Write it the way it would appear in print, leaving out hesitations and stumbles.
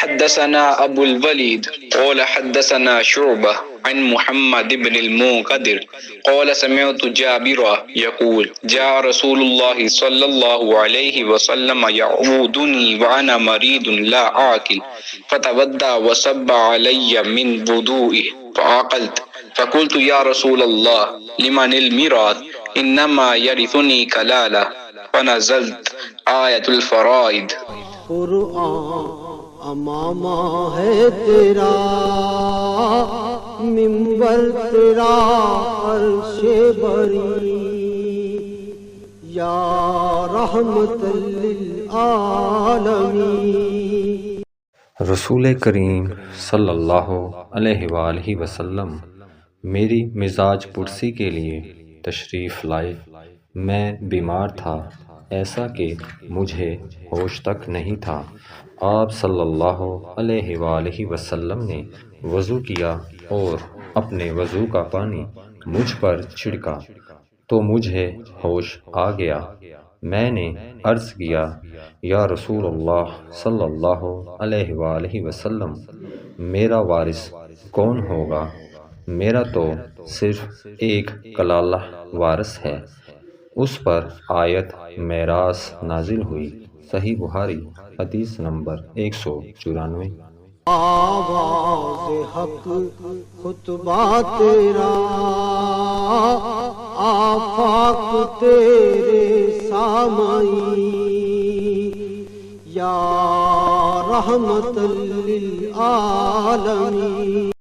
حدثنا ابو الوليد قال حدثنا شعبة عن محمد بن المنكدر قال سمعت جابر يقول جاء رسول الله صلى الله عليه وسلم يعودني وانا مريض لا آكل فتودع وصب علي من وضوئه فعقلت فقلت يا رسول الله لمن الميراث انما يرثني كلالة فنزلت آية الفرائض۔ قرآن امامہ ہے تیرا، منبر تیرا عرش بری، یا رحمت للعالمین۔ رسول کریم صلی اللہ علیہ وآلہ وسلم میری مزاج پرسی کے لیے تشریف لائے۔ میں بیمار تھا، ایسا کہ مجھے ہوش تک نہیں تھا۔ آپ صلی اللہ علیہ وآلہ وسلم نے وضو کیا اور اپنے وضو کا پانی مجھ پر چھڑکا تو مجھے ہوش آ گیا۔ میں نے عرض کیا یا رسول اللہ صلی اللہ علیہ وآلہ وسلم میرا وارث کون ہوگا؟ میرا تو صرف ایک کلالہ وارث ہے۔ اس پر آیت میراث نازل ہوئی۔ صحیح بخاری حدیث نمبر 194۔ آواز حق خطبہ تیرا، آفاق تیرے سامعین، یا رحمت للعالمین۔